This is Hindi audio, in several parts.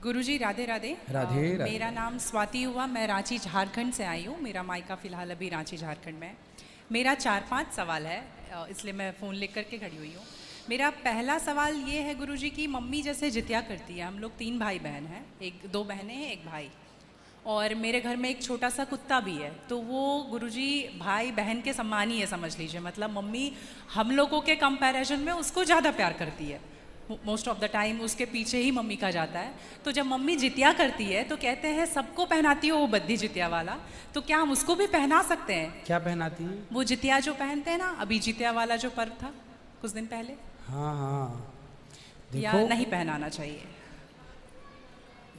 गुरुजी राधे राधे। राधे राधे। मेरा नाम स्वाति हुआ, मैं रांची झारखंड से आई हूँ। मेरा मायका फ़िलहाल अभी रांची झारखंड में है। मेरा 4-5 सवाल है, इसलिए मैं फ़ोन लेकर करके खड़ी हुई हूँ। मेरा पहला सवाल ये है गुरुजी की मम्मी जैसे जितिया करती है, हम लोग 3 भाई बहन हैं, 2 बहनें हैं, 1 भाई, और मेरे घर में एक छोटा सा कुत्ता भी है। तो वो गुरुजी भाई बहन के समान ही है, समझ लीजिए। मतलब मम्मी हम लोगों के कंपैरिजन में उसको ज़्यादा प्यार करती है। मोस्ट ऑफ द टाइम उसके पीछे ही मम्मी का जाता है। तो जब मम्मी जितिया करती है तो कहते हैं सबको पहनाती हो वो बद्दी जितिया वाला, तो क्या हम उसको भी पहना सकते हैं? क्या पहनाती है? वो जितिया जो पहनते हैं ना, अभी जितिया वाला जो पर्व था कुछ दिन पहले। हाँ हाँ, या देखो नहीं पहनाना चाहिए?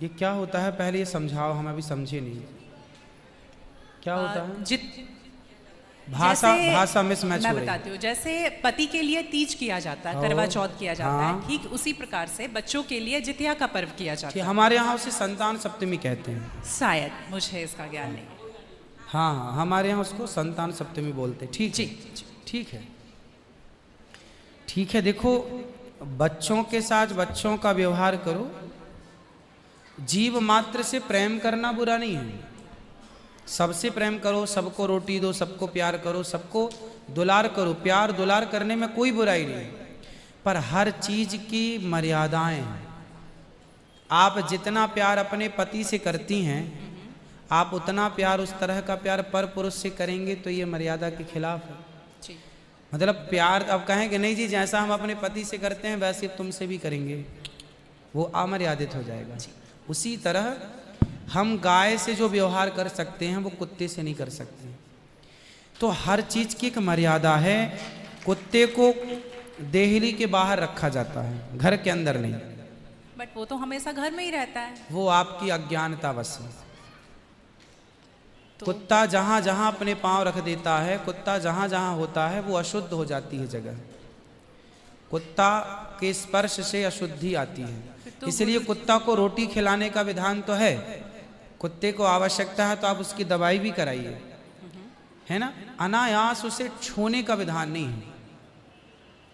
ये क्या होता है, पहले ये समझाओ, हम अभी समझे नहीं क्या होता है। भाषा मिसमैच हो रही है। मैं बताती हूँ। जैसे पति के लिए तीज किया जाता है, करवा चौथ किया जाता है, ठीक उसी प्रकार से बच्चों के लिए जितिया का पर्व किया जाता है। हमारे यहाँ उसे संतान सप्तमी कहते हैं शायद, मुझे इसका ज्ञान नहीं। हाँ हाँ, हमारे यहाँ उसको संतान सप्तमी बोलते हैं। ठीक जी, ठीक है, ठीक है। देखो, बच्चों के साथ बच्चों का व्यवहार करो। जीव मात्र से प्रेम करना बुरा नहीं है। सबसे प्रेम करो, सबको रोटी दो, सबको प्यार करो, सबको दुलार करो। प्यार दुलार करने में कोई बुराई नहीं, पर हर चीज की मर्यादाएं हैं। आप जितना प्यार अपने पति से करती हैं, आप उतना प्यार, उस तरह का प्यार पर पुरुष से करेंगे तो ये मर्यादा के खिलाफ है। मतलब प्यार अब कहेंगे नहीं जी, जैसा हम अपने पति से करते हैं वैसे तुमसे भी करेंगे, वो अमर्यादित हो जाएगा। उसी तरह हम गाय से जो व्यवहार कर सकते हैं वो कुत्ते से नहीं कर सकते। तो हर चीज की एक मर्यादा है। कुत्ते को देहली के बाहर रखा जाता है, घर के अंदर नहीं। बट वो तो हमेशा घर में ही रहता है। वो आपकी अज्ञानतावश है। तो कुत्ता जहां जहां अपने पांव रख देता है, कुत्ता जहां जहां होता है, वो अशुद्ध हो जाती है जगह। कुत्ता के स्पर्श से अशुद्धि आती है। इसलिए कुत्ता को रोटी खिलाने का विधान तो है। कुत्ते को आवश्यकता है तो आप उसकी दवाई भी कराइए, है ना। अनायास उसे छूने का विधान नहीं है।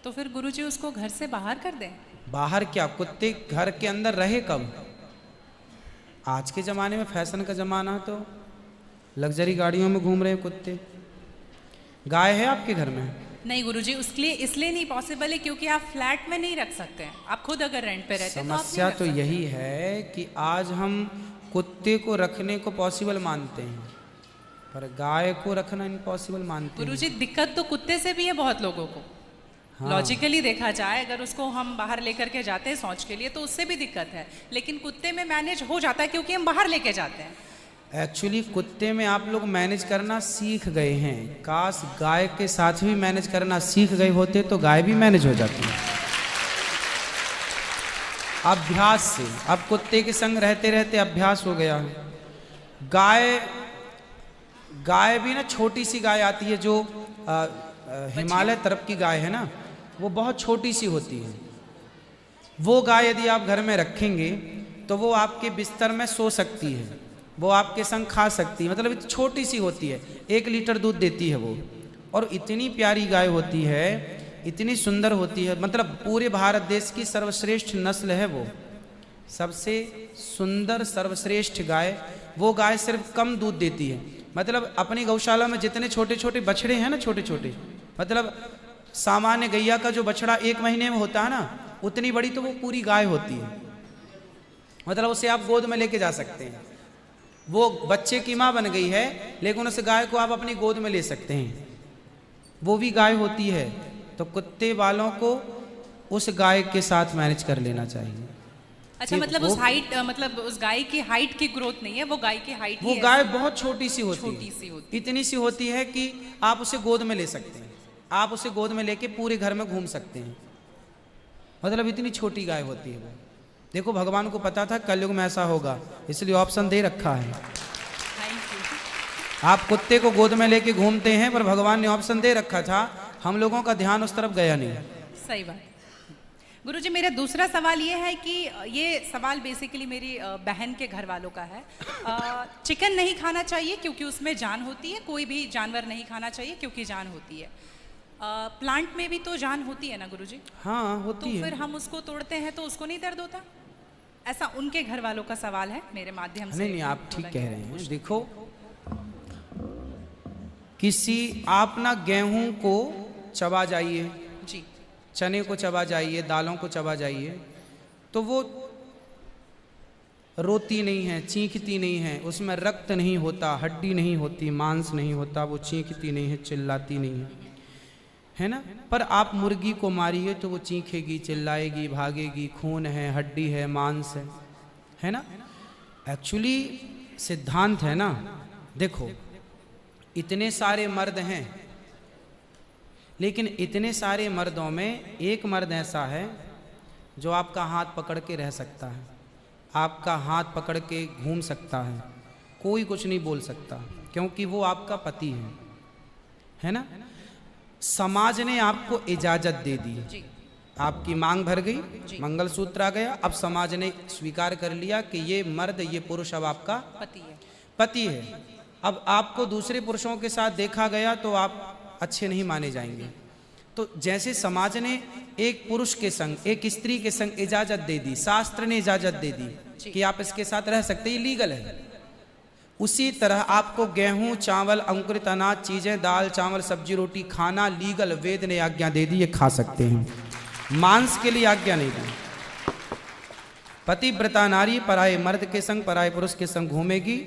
तो फिर गुरुजी उसको घर से बाहर कर दें? बाहर क्या, कुत्ते घर के अंदर रहे कब? आज के जमाने में फैशन का जमाना, तो लग्जरी गाड़ियों में घूम रहे हैं कुत्ते। गाय है आपके घर में? नहीं गुरुजी, उसके लिए इसलिए नहीं पॉसिबल है क्योंकि आप फ्लैट में नहीं रख सकते हैं। आप खुद अगर रेंट पे रहते हैं तो समस्या तो यही है कि आज हम कुत्ते को रखने को पॉसिबल मानते हैं, पर गाय को रखना इम्पॉसिबल मानते हैं। गुरुजी, दिक्कत तो कुत्ते से भी है बहुत लोगों को। लॉजिकली देखा जाए, अगर उसको हम बाहर लेकर के जाते हैं शौच के लिए तो उससे भी दिक्कत है, लेकिन कुत्ते में मैनेज हो जाता है क्योंकि हम बाहर लेके जाते हैं। एक्चुअली कुत्ते में आप लोग मैनेज करना सीख गए हैं। काश गाय के साथ भी मैनेज करना सीख गए होते तो गाय भी मैनेज हो जाती है अभ्यास से। अब कुत्ते के संग रहते रहते अभ्यास हो गया। गाय भी ना, छोटी सी गाय आती है जो हिमालय तरफ की गाय है ना, वो बहुत छोटी सी होती है। वो गाय यदि आप घर में रखेंगे तो वो आपके बिस्तर में सो सकती है, वो आपके संग खा सकती है। मतलब छोटी सी होती है, 1 लीटर दूध देती है वो, और इतनी प्यारी गाय होती है, इतनी सुंदर होती है। मतलब पूरे भारत देश की सर्वश्रेष्ठ नस्ल है वो, सबसे सुंदर सर्वश्रेष्ठ गाय। वो गाय सिर्फ कम दूध देती है। मतलब अपनी गौशाला में जितने छोटे छोटे बछड़े हैं ना, छोटे छोटे, मतलब सामान्य गैया का जो बछड़ा 1 महीने में होता है ना, उतनी बड़ी तो वो पूरी गाय होती है। मतलब उसे आप गोद में लेके जा सकते हैं। वो बच्चे की माँ बन गई है, लेकिन उस गाय को आप अपनी गोद में ले सकते हैं, वो भी गाय होती है। तो कुत्ते वालों को उस गाय के साथ मैनेज कर लेना चाहिए। अच्छा, मतलब उस हाइट, मतलब उस गाय की हाइट की ग्रोथ नहीं है, वो गाय की हाइट, वो गाय बहुत छोटी सी होती है, इतनी सी होती है कि आप उसे गोद में ले सकते हैं। आप उसे गोद में लेके पूरे घर में घूम सकते हैं। मतलब इतनी छोटी गाय होती है वो। देखो, भगवान को पता था कलयुग में ऐसा होगा, इसलिए ऑप्शन दे रखा है। आप कुत्ते को गोद में लेके घूमते हैं, पर भगवान ने ऑप्शन दे रखा था, हम लोगों का ध्यान उस तरफ गया नहीं। सही बात। गुरुजी, मेरा दूसरा सवाल ये है कि ये सवाल बेसिकली मेरी बहन के घर वालों का है। चिकन नहीं खाना चाहिए क्योंकि उसमें जान होती है, कोई भी जानवर नहीं खाना चाहिए क्योंकि जान होती है। प्लांट में भी तो जान होती है ना गुरुजी? हाँ होती है। तो फिर हम उसको तोड़ते हैं तो उसको नहीं दर्द होता? ऐसा उनके घर वालों का सवाल है, मेरे माध्यम से। नहीं, आप ठीक कह रहे हैं। देखो, किसी आप ना गेहूं को चबा जाइए जी, चने को चबा जाइए, दालों को चबा जाइए, तो वो रोती नहीं है, चीखती नहीं है, उसमें रक्त नहीं होता, हड्डी नहीं होती, मांस नहीं होता, वो चीखती नहीं है, चिल्लाती नहीं है ना। पर आप मुर्गी को मारिए तो वो चीखेगी, चिल्लाएगी, भागेगी, खून है, हड्डी है, मांस है ना। एक्चुअली सिद्धांत है ना। देखो, इतने सारे मर्द हैं, लेकिन इतने सारे मर्दों में एक मर्द ऐसा है जो आपका हाथ पकड़ के रह सकता है, आपका हाथ पकड़ के घूम सकता है, कोई कुछ नहीं बोल सकता, क्योंकि वो आपका पति है ना। समाज ने आपको इजाजत दे दी, आपकी मांग भर गई, मंगलसूत्र आ गया, अब समाज ने स्वीकार कर लिया कि ये मर्द, ये पुरुष अब आपका पति है। अब आपको दूसरे पुरुषों के साथ देखा गया तो आप अच्छे नहीं माने जाएंगे। तो जैसे समाज ने एक पुरुष के संग, एक स्त्री के संग इजाजत दे दी, शास्त्र ने इजाजत दे दी कि आप इसके साथ रह सकते, ये लीगल है, उसी तरह आपको गेहूं, चावल, अंकुरित अनाज चीजें, दाल, चावल, सब्जी, रोटी खाना लीगल, वेद ने आज्ञा दे दी, ये खा सकते हैं। मांस के लिए आज्ञा नहीं दी। पतिव्रता नारी पराये मर्द के संग, पराये पुरुष के संग घूमेगी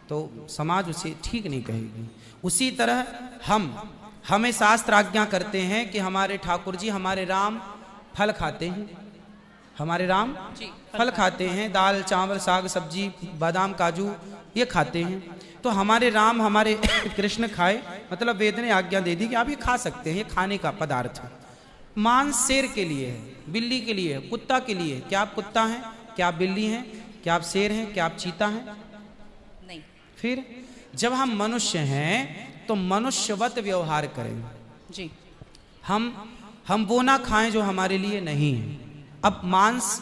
तो समाज उसे ठीक नहीं कहेगी। उसी तरह हमें शास्त्र आज्ञा करते हैं कि हमारे ठाकुर जी, हमारे राम फल खाते हैं, हमारे राम फल खाते हैं, दाल, चावल, साग, सब्जी, बादाम, काजू ये खाते हैं। तो हमारे राम, हमारे कृष्ण खाए, मतलब वेद ने आज्ञा दे दी कि आप ये खा सकते हैं, ये खाने का पदार्थ है। मांस शेर के लिए है, बिल्ली के लिए है, कुत्ता के लिए है। क्या आप कुत्ता हैं? क्या आप बिल्ली हैं? क्या आप शेर हैं? क्या आप चीता हैं? नहीं। फिर जब हम मनुष्य हैं तो मनुष्यवत व्यवहार करें जी। हम वो ना खाएं जो हमारे लिए नहीं है। अब मांस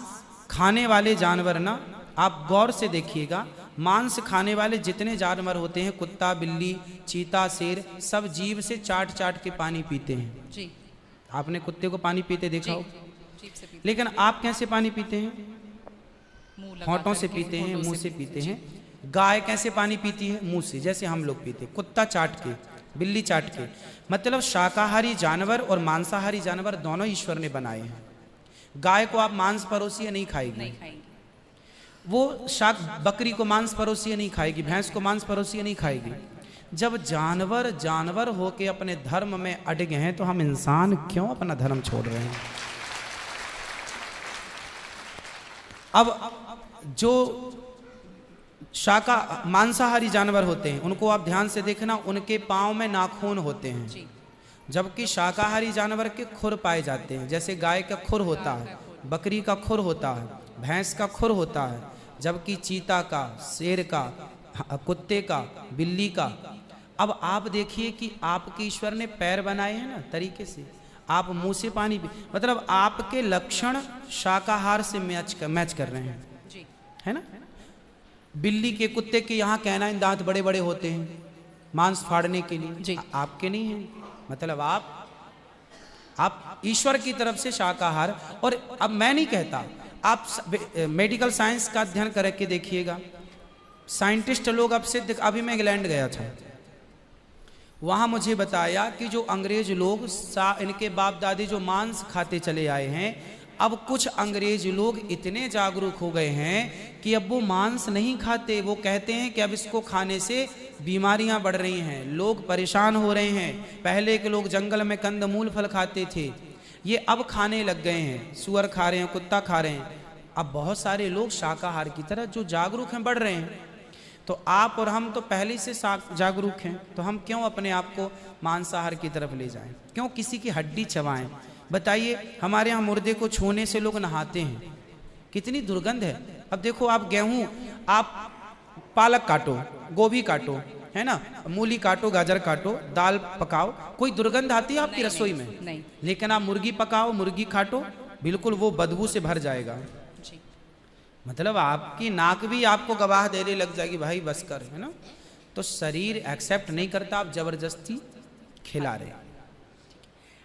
खाने वाले जानवर ना, आप गौर से देखिएगा, मांस खाने वाले जितने जानवर होते हैं, कुत्ता, बिल्ली, चीता, शेर, सब जीभ से चाट चाट के पानी पीते हैं जी। आपने कुत्ते को पानी पीते देखा हो? लेकिन आप कैसे पानी पीते हैं? होंठों से पीते हैं, मुंह से पीते हैं। गाय कैसे पानी पीती है? मुंह से, जैसे हम लोग पीते, कुत्ता चाट के, बिल्ली चाट के। मतलब शाकाहारी जानवर और मांसाहारी जानवर दोनों ईश्वर ने बनाए हैं। गाय को आप मांस परोसिए नहीं खाएगी, वो बकरी को मांस परोसिए नहीं खाएगी, भैंस को मांस परोसिए नहीं खाएगी। जब जानवर होके अपने धर्म में अड़गे हैं तो हम इंसान क्यों अपना धर्म छोड़ रहे हैं? अब जो मांसाहारी जानवर होते हैं उनको आप ध्यान से देखना, उनके पांव में नाखून होते हैं, जबकि शाकाहारी जानवर के खुर पाए जाते हैं। जैसे गाय का खुर होता है, बकरी का खुर होता है, भैंस का खुर होता है, जबकि चीता का, शेर का, कुत्ते का, बिल्ली का। अब आप देखिए कि आपके ईश्वर ने पैर बनाए हैं ना तरीके से, आप मुंह से पानी पी, मतलब आपके लक्षण शाकाहार से मैच कर रहे हैं, है ना। बिल्ली के, कुत्ते के यहाँ कहना है दांत बड़े बड़े होते हैं मांस फाड़ने के लिए, आपके नहीं है। मतलब आप ईश्वर की तरफ से शाकाहार। और अब मैं नहीं कहता, आप मेडिकल साइंस का अध्ययन करके देखिएगा, साइंटिस्ट लोग अब से, अभी मैं इंग्लैंड गया था, वहां मुझे बताया कि जो अंग्रेज लोग इनके बाप दादी जो मांस खाते चले आए हैं, अब कुछ अंग्रेज लोग इतने जागरूक हो गए हैं कि अब वो मांस नहीं खाते। वो कहते हैं कि अब इसको खाने से बीमारियां बढ़ रही हैं, लोग परेशान हो रहे हैं। पहले के लोग जंगल में कंदमूल फल खाते थे, ये अब खाने लग गए हैं, सुअर खा रहे हैं, कुत्ता खा रहे हैं। अब बहुत सारे लोग शाकाहार की तरह जो जागरूक हैं बढ़ रहे हैं। तो आप और हम तो पहले से जागरूक हैं, तो हम क्यों अपने आप को मांसाहार की तरफ ले जाएं? क्यों किसी की हड्डी चबाएं? बताइए, हमारे यहाँ मुर्दे को छूने से लोग नहाते हैं, कितनी दुर्गंध है। अब देखो, आप गेहूं, आप पालक काटो, गोभी काटो, है ना, मूली काटो, गाजर काटो, दाल पकाओ, कोई दुर्गंध आती है आपकी रसोई में? नहीं। लेकिन आप मुर्गी पकाओ, मुर्गी काटो, बिल्कुल वो बदबू से भर जाएगा। मतलब आपकी नाक भी आपको गवाह देने लग जाएगी, भाई बस कर, है ना। तो शरीर एक्सेप्ट नहीं करता, आप जबरदस्ती खिला रहे।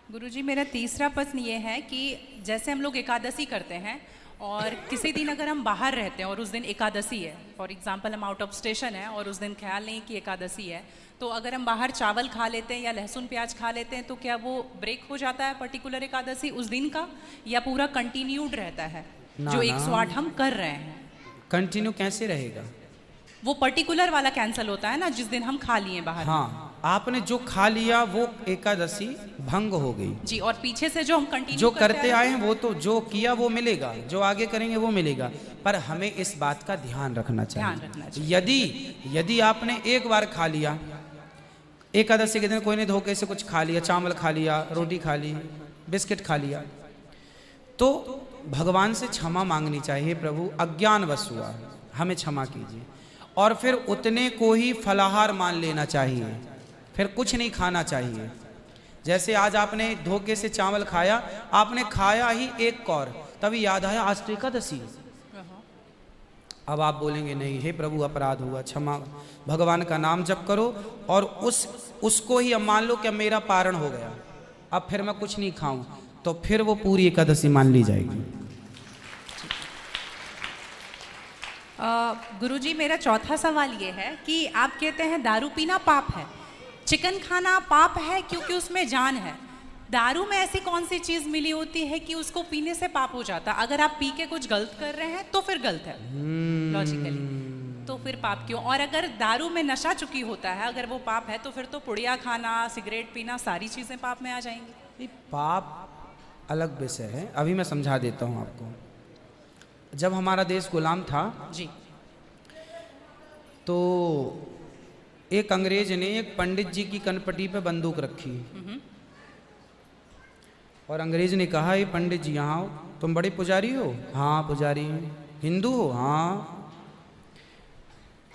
गुरुजी, मेरा तीसरा प्रश्न ये है कि जैसे हम लोग एकादशी करते हैं और किसी दिन अगर हम बाहर रहते हैं और उस दिन एकादशी है, फॉर एग्जांपल हम आउट ऑफ स्टेशन है और उस दिन ख्याल नहीं कि एकादशी है, तो अगर हम बाहर चावल खा लेते हैं या लहसुन प्याज खा लेते हैं तो क्या वो ब्रेक हो जाता है पर्टिकुलर एकादशी उस दिन का, या पूरा कंटिन्यूड रहता है जो 108 हम कर रहे हैं? कंटिन्यू कैसे रहेगा? वो पर्टिकुलर वाला कैंसिल होता है ना जिस दिन हम खा लिए बाहर। हाँ, आपने जो खा लिया वो एकादशी भंग हो गई जी, और पीछे से जो हम कंटिन्यू जो करते आए हैं वो तो जो किया वो मिलेगा, जो आगे करेंगे वो मिलेगा। पर हमें इस बात का ध्यान रखना चाहिए। यदि आपने एक बार खा लिया, एकादशी के दिन कोई ने धोखे से कुछ खा लिया, चावल खा लिया, रोटी खा ली, बिस्किट खा लिया, तो भगवान से क्षमा मांगनी चाहिए, प्रभु अज्ञानवश हुआ, हमें क्षमा कीजिए। और फिर उतने को ही फलाहार मान लेना चाहिए, फिर कुछ नहीं खाना चाहिए। जैसे आज आपने धोखे से चावल खाया, आपने खाया ही एक कौर, तभी याद आया आज तो एकादशी। अब आप बोलेंगे नहीं, हे प्रभु अपराध हुआ, क्षमा, भगवान का नाम जप करो और उसको ही अब मान लो कि मेरा पारण हो गया, अब फिर मैं कुछ नहीं खाऊं, तो फिर वो पूरी एकादशी मान ली जाएगी। गुरुजी, मेरा चौथा सवाल ये है कि आप कहते हैं दारू पीना पाप है, चिकन खाना पाप है क्योंकि उसमें जान है। दारू में ऐसी कौन सी चीज मिली होती है कि उसको पीने से पाप हो जाता? अगर आप पी के कुछ गलत कर रहे हैं तो फिर गलत है लॉजिकली, तो फिर पाप क्यों? और अगर दारू में नशा चुकी होता है, अगर वो पाप है, तो फिर तो पुड़िया खाना, सिगरेट पीना, सारी चीजें पाप में आ जाएंगी। पाप अलग विषय है, अभी मैं समझा देता हूँ आपको। जब हमारा देश गुलाम था जी, तो एक अंग्रेज ने एक पंडित जी की कनपटी पे बंदूक रखी और अंग्रेज ने कहा, ये पंडित जी यहाँ आओ, तुम बड़े पुजारी हो? हाँ पुजारी हैं। हिंदू हो? हाँ।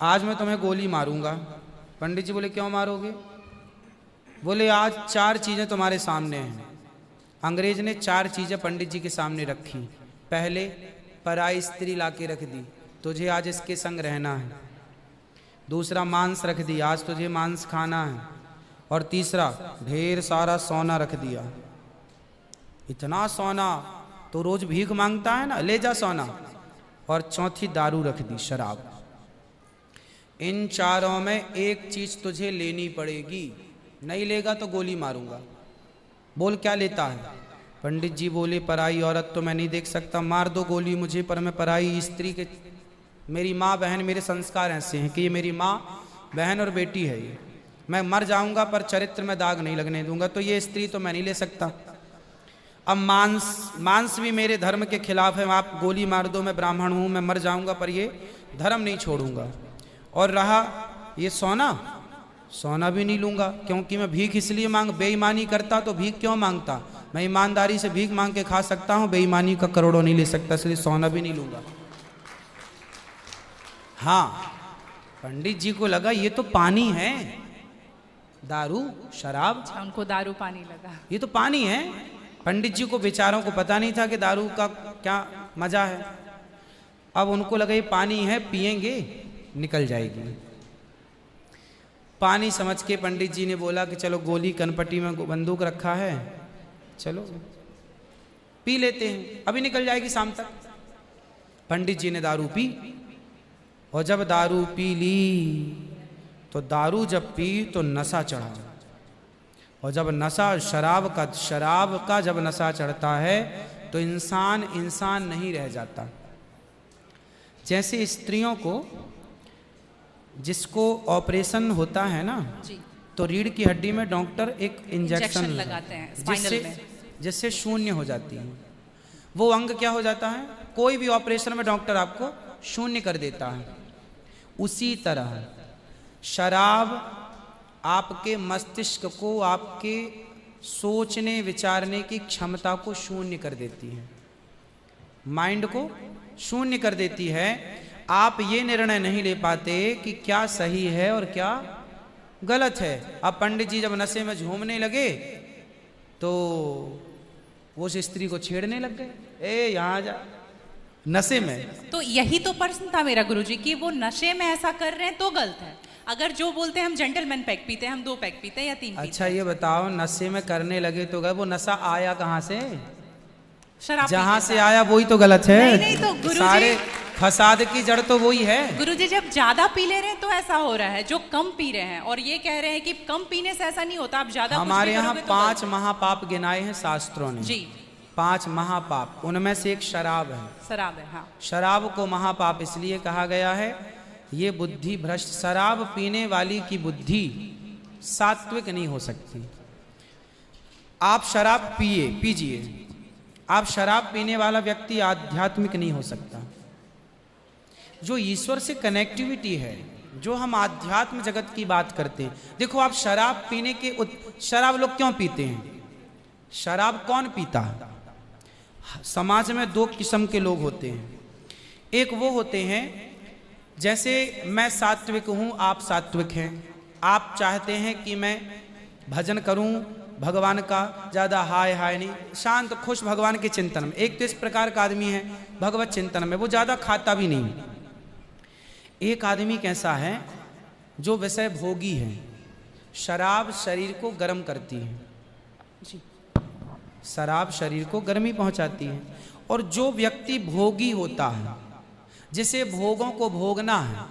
आज मैं तुम्हें गोली मारूंगा। पंडित जी बोले, क्यों मारोगे? बोले, आज 4 चीजें तुम्हारे सामने हैं। अंग्रेज ने 4 चीजें पंडित जी के सामने रखी। पहले, पराई स्त्री लाके रख दी, तुझे आज इसके संग रहना है। दूसरा, मांस रख दिया, आज तुझे मांस खाना है। और तीसरा, ढेर सारा सोना रख दिया। इतना सोना तो रोज भीख मांगता है ना, ले जा सोना। और चौथी, दारू रख दी, शराब। इन 4 में एक चीज तुझे लेनी पड़ेगी, नहीं लेगा तो गोली मारूंगा। बोल क्या लेता है? पंडित जी बोले, पराई औरत तो मैं नहीं देख सकता, मार दो गोली मुझे, पर मैं पराई स्त्री के, मेरी माँ बहन, मेरे संस्कार ऐसे हैं कि ये मेरी माँ बहन और बेटी है, ये मैं मर जाऊंगा पर चरित्र में दाग नहीं लगने दूंगा, तो ये स्त्री तो मैं नहीं ले सकता। अब मांस भी मेरे धर्म के खिलाफ है, आप गोली मार दो, मैं ब्राह्मण हूँ, मैं मर जाऊंगा पर ये धर्म नहीं छोड़ूंगा। और रहा ये सोना भी नहीं लूंगा, क्योंकि मैं भीख इसलिए बेईमानी करता तो भीख क्यों मांगता? मैं ईमानदारी से भीख मांग के खा सकता हूँ, बेईमानी का करोड़ों नहीं ले सकता, इसलिए सोना भी नहीं लूंगा। हाँ, पंडित जी को लगा ये तो पानी है, दारू शराब, उनको दारू पानी लगा, ये तो पानी है। पंडित जी को बेचारों को पता नहीं था कि दारू का क्या मजा है। अब उनको लगा ये पानी है, पिएंगे निकल जाएगी। पानी समझ के पंडित जी ने बोला कि चलो गोली कनपटी में बंदूक रखा है, चलो पी लेते हैं, अभी निकल जाएगी शाम तक। पंडित जी ने दारू पी, और जब दारू पी ली तो दारू जब पी तो नशा चढ़ा, और जब नशा शराब का जब नशा चढ़ता है तो इंसान नहीं रह जाता। जैसे स्त्रियों को, जिसको ऑपरेशन होता है ना जी, तो रीढ़ की हड्डी में डॉक्टर एक इंजेक्शन लगाते हैं स्पाइनल में, जिससे शून्य हो जाती है। वो अंग क्या हो जाता है? कोई भी ऑपरेशन में डॉक्टर आपको शून्य कर देता है। उसी तरह शराब आपके मस्तिष्क को, आपके सोचने विचारने की क्षमता को शून्य कर देती है, माइंड को शून्य कर देती है। आप ये निर्णय नहीं ले पाते कि क्या सही है और क्या गलत है। अब पंडित जी जब नशे में झूमने लगे तो वो उस स्त्री को छेड़ने लग गए, ए यहाँ जा, नशे में। तो यही तो प्रश्न था मेरा गुरुजी कि वो नशे में ऐसा कर रहे हैं तो गलत है। अगर जो बोलते हैं हम जेंटलमैन पैक पीते हैं, हम 2 पैक पीते हैं या 3 पीते हैं। अच्छा ये बताओ, नशे में करने लगे तो गए, वो नशा आया कहाँ से? शराब जहां पीने से आया वही तो गलत है। नहीं, नहीं, तो गुरुजी- सारे फसाद की जड़ तो वही है। गुरुजी जब ज्यादा पी ले रहे हैं तो ऐसा हो रहा है, जो कम पी रहे हैं और ये कह रहे हैं कि कम पीने से ऐसा नहीं होता, आप ज्यादा कुछ हमारे भी यहाँ करोगे तो 5 महापाप गिनाए हैं शास्त्रों ने। जी 5 महापाप, उनमें से एक शराब है। शराब है, हाँ। शराब को महापाप इसलिए कहा गया है, ये बुद्धि भ्रष्ट, शराब पीने वाली की बुद्धि सात्विक नहीं हो सकती। आप शराब पीजिए, आप शराब पीने वाला व्यक्ति आध्यात्मिक नहीं हो सकता। जो ईश्वर से कनेक्टिविटी है, जो हम आध्यात्म जगत की बात करते हैं, देखो आप शराब पीने के शराब लोग क्यों पीते हैं? शराब कौन पीता है? समाज में 2 किस्म के लोग होते हैं। एक वो होते हैं, जैसे मैं सात्विक हूं, आप सात्विक हैं, आप चाहते हैं कि मैं भजन करूं भगवान का, ज़्यादा हाय हाय नहीं, शांत खुश भगवान के चिंतन में। एक तो इस प्रकार का आदमी है भगवत चिंतन में, वो ज़्यादा खाता भी नहीं। एक आदमी कैसा है जो विषय भोगी है। शराब शरीर को गर्म करती है जी, शराब शरीर को गर्मी पहुंचाती है। और जो व्यक्ति भोगी होता है, जिसे भोगों को भोगना है,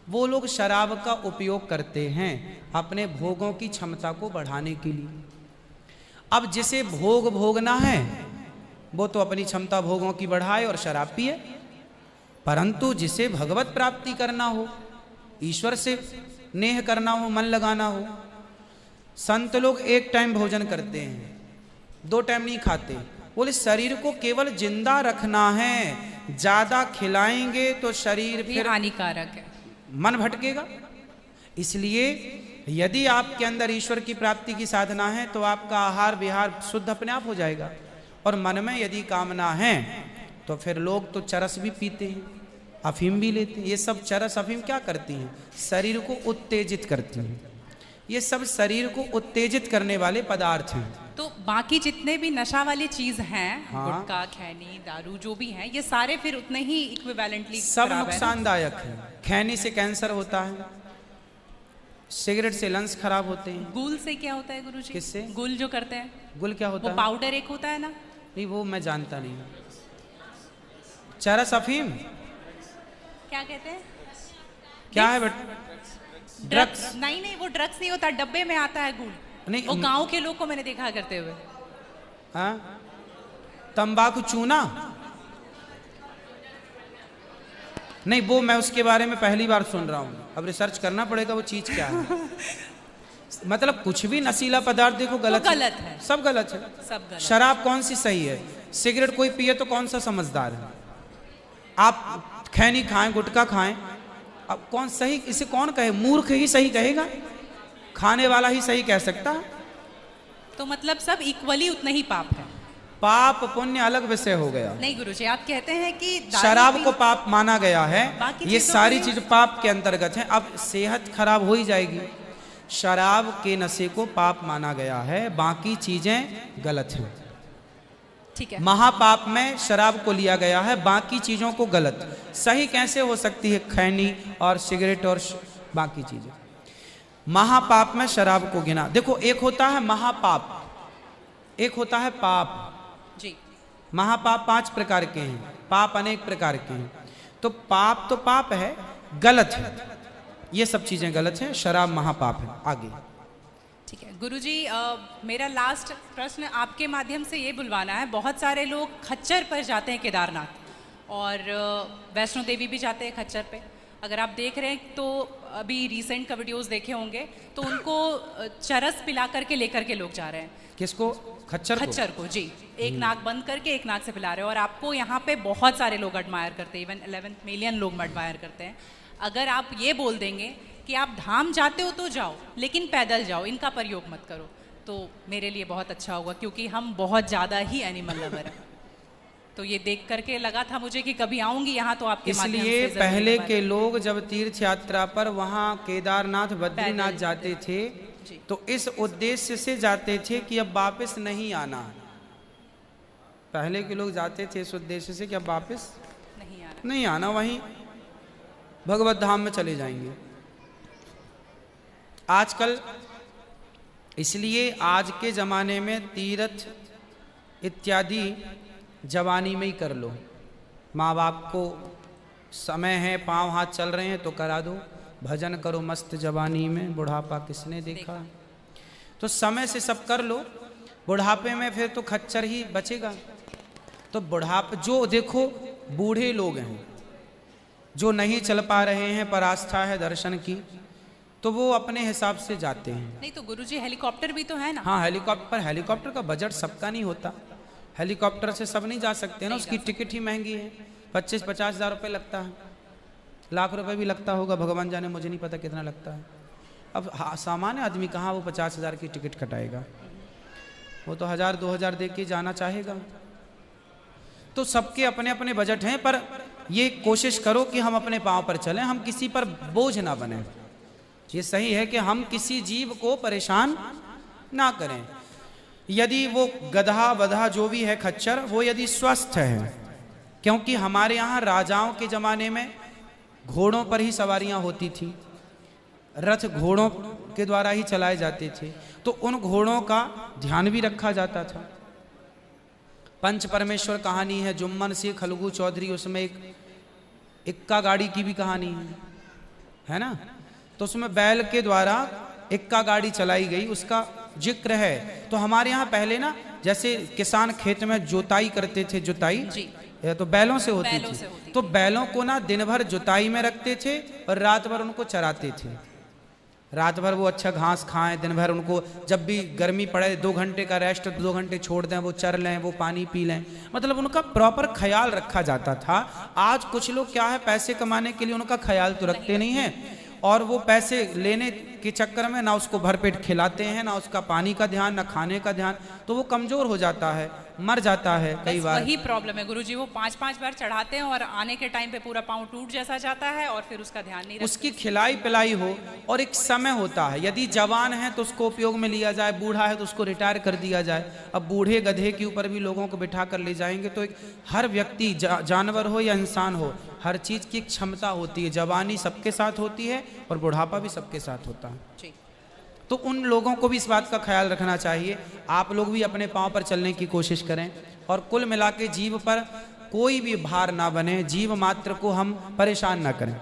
वो लोग शराब का उपयोग करते हैं अपने भोगों की क्षमता को बढ़ाने के लिए। अब जिसे भोग भोगना है वो तो अपनी क्षमता भोगों की बढ़ाए और शराब पिए, परंतु जिसे भगवत प्राप्ति करना हो, ईश्वर से नेह करना हो, मन लगाना हो, संत लोग 1 टाइम भोजन करते हैं, 2 टाइम नहीं खाते। बोले शरीर को केवल जिंदा रखना है, ज्यादा खिलाएंगे तो शरीर फिर हानिकारक है, मन भटकेगा। इसलिए यदि आपके अंदर ईश्वर की प्राप्ति की साधना है तो आपका आहार विहार शुद्ध अपने आप हो जाएगा। और मन में यदि कामना है तो फिर लोग तो चरस भी पीते हैं, अफीम भी लेते हैं। ये सब चरस अफीम क्या करती हैं? शरीर को उत्तेजित करती हैं। ये सब शरीर को उत्तेजित करने वाले पदार्थ हैं। तो बाकी जितने भी नशा वाली चीज हैं, हाँ। गुटखा, खैनी, दारू जो भी हैं, ये सारे फिर उतने ही इक्विवेलेंटली सब नुकसानदायक है। खैनी से कैंसर होता है, सिगरेट से लंग्स खराब होते हैं। गुल से क्या होता है गुरुजी? किससे? गुल जो करते हैं, गुल क्या होता वो है? पाउडर एक होता है ना? नहीं, वो मैं जानता नहीं। चरस अफीम क्या कहते हैं? क्या है बेटा? ड्रग्स? नहीं नहीं, वो ड्रग्स नहीं होता, डब्बे में आता है गुल। नहीं, वो गांव के लोग को मैंने देखा करते हुए। हाँ, तंबाकू चूना? नहीं, वो मैं उसके बारे में पहली बार सुन रहा हूँ, अब रिसर्च करना पड़ेगा वो चीज क्या है। मतलब कुछ भी नशीला पदार्थ देखो गलत तो गलत है, सब गलत है। सब गलत। शराब कौन सी सही है? सिगरेट कोई पिए तो कौन सा समझदार है? आप खैनी खाएं, गुटखा खाएं, अब कौन सही? इसे कौन कहे? मूर्ख ही सही कहेगा, खाने वाला ही सही कह सकता है। तो मतलब सब इक्वली उतना ही पाप है। पाप पुण्य अलग विषय हो गया। नहीं गुरुजी, आप कहते हैं कि दारू शराब को पाप माना गया है, बाकी ये चीजों सारी में- चीज पाप के अंतर्गत है। अब सेहत खराब हो ही जाएगी। शराब के नशे को पाप माना गया है, बाकी चीजें गलत हैं। ठीक है, महापाप में शराब को लिया गया है, बाकी चीजों को गलत। सही कैसे हो सकती है खैनी और सिगरेट और बाकी चीजें? महापाप में शराब को गिना। देखो, एक होता है महापाप, एक होता है पाप। जी महापाप 5 प्रकार के हैं, पाप अनेक प्रकार के हैं। तो पाप है, गलत है, ये सब चीजें गलत हैं। शराब महापाप है। आगे ठीक है गुरुजी, मेरा लास्ट प्रश्न आपके माध्यम से ये बुलवाना है। बहुत सारे लोग खच्चर पर जाते हैं केदारनाथ, और वैष्णो देवी भी जाते हैं खच्चर पे। अगर आप देख रहे हैं तो अभी रिसेंट का वीडियोस देखे होंगे, तो उनको चरस पिला करके लेकर के लोग जा रहे हैं। किसको? खच्चर को? खच्चर को जी, एक नाक बंद करके एक नाक से पिला रहे हैं। और आपको यहाँ पे बहुत सारे लोग एडमायर करते हैं, इवन 11 मिलियन लोग एडमायर करते हैं। अगर आप ये बोल देंगे कि आप धाम जाते हो तो जाओ, लेकिन पैदल जाओ, इनका प्रयोग मत करो, तो मेरे लिए बहुत अच्छा होगा, क्योंकि हम बहुत ज़्यादा ही एनिमल लवर हैं। तो ये देख करके लगा था मुझे कि कभी आऊंगी यहाँ तो आपके माध्यम इसलिए से पहले के लोग जब तीर्थ यात्रा पर वहाँ केदारनाथ बद्रीनाथ पैदल जाते थे, तो इस उद्देश्य से जाते थे कि अब वापस नहीं आना है। पहले के लोग जाते थे इस उद्देश्य से कि अब वापस नहीं आना, वहीं भगवत धाम में चले जाएंगे। आजकल इसलिए आज के जमाने में तीर्थ इत्यादि जवानी में ही कर लो। माँ बाप को समय है, पाँव हाथ चल रहे हैं तो करा दो, भजन करो मस्त जवानी में, बुढ़ापा किसने देखा। तो समय से सब कर लो, बुढ़ापे में फिर तो खच्चर ही बचेगा। तो बुढ़ापे जो देखो बूढ़े लोग हैं जो नहीं चल पा रहे हैं पर आस्था है दर्शन की, तो वो अपने हिसाब से जाते हैं। नहीं तो गुरुजी हेलीकॉप्टर भी तो है ना। हाँ हेलीकॉप्टर का बजट सबका नहीं होता, हेलीकॉप्टर से सब नहीं जा सकते ना, उसकी टिकट ही महंगी है, 25-50 हज़ार रुपये लगता है, लाख रुपए भी लगता होगा, भगवान जाने, मुझे नहीं पता कितना लगता है। अब सामान्य आदमी कहाँ वो 50 हज़ार की टिकट कटाएगा, वो तो 1000-2000 दे के जाना चाहेगा। तो सबके अपने अपने बजट हैं, पर ये कोशिश करो कि हम अपने पाँव पर चलें, हम किसी पर बोझ ना बने। ये सही है कि हम किसी जीव को परेशान ना करें। यदि वो गधा वधा जो भी है खच्चर, वो यदि स्वस्थ है, क्योंकि हमारे यहाँ राजाओं के ज़माने में घोड़ों पर ही सवारियाँ होती थी, रथ घोड़ों के द्वारा ही चलाए जाते थे, तो उन घोड़ों का ध्यान भी रखा जाता था। पंच परमेश्वर कहानी है, जुम्मन सिंह खलगू चौधरी, उसमें एक इक्का गाड़ी की भी कहानी है ना। तो उसमें बैल के द्वारा इक्का गाड़ी चलाई गई, उसका जिक्र है। तो हमारे यहाँ पहले ना, जैसे किसान खेत में जुताई करते थे, जुताई तो बैलों से होती थी, तो बैलों को ना दिन भर जुताई में रखते थे और रात भर उनको चराते थे। रात भर वो अच्छा घास खाएं, दिन भर उनको जब भी गर्मी पड़े 2 घंटे का रेस्ट, 2 घंटे छोड़ दें, वो चर लें, वो पानी पी लें, मतलब उनका प्रॉपर ख्याल रखा जाता था। आज कुछ लोग क्या है, पैसे कमाने के लिए उनका ख्याल तो रखते नहीं हैं, और वो पैसे लेने के चक्कर में ना उसको भरपेट खिलाते हैं, ना उसका पानी का ध्यान, ना खाने का ध्यान, तो वो कमजोर हो जाता है, मर जाता है कई बार। वही प्रॉब्लम है गुरुजी, वो 5-5 बार चढ़ाते हैं और आने के टाइम पे पूरा पाँव टूट जैसा जाता है और फिर उसका ध्यान नहीं रखते। उसकी खिलाई पिलाई हो, और एक समय होता है, यदि जवान है तो उसको उपयोग में लिया जाए, बूढ़ा है तो उसको रिटायर कर दिया जाए। अब बूढ़े गधे के ऊपर भी लोगों को बिठा कर ले जाएंगे, तो एक हर व्यक्ति जानवर हो या इंसान हो, हर चीज़ की एक क्षमता होती है। जवानी सबके साथ होती है और बुढ़ापा भी सबके साथ होता है। तो उन लोगों को भी इस बात का ख्याल रखना चाहिए। आप लोग भी अपने पाँव पर चलने की कोशिश करें, और कुल मिला के जीव पर कोई भी भार ना बने, जीव मात्र को हम परेशान ना करें।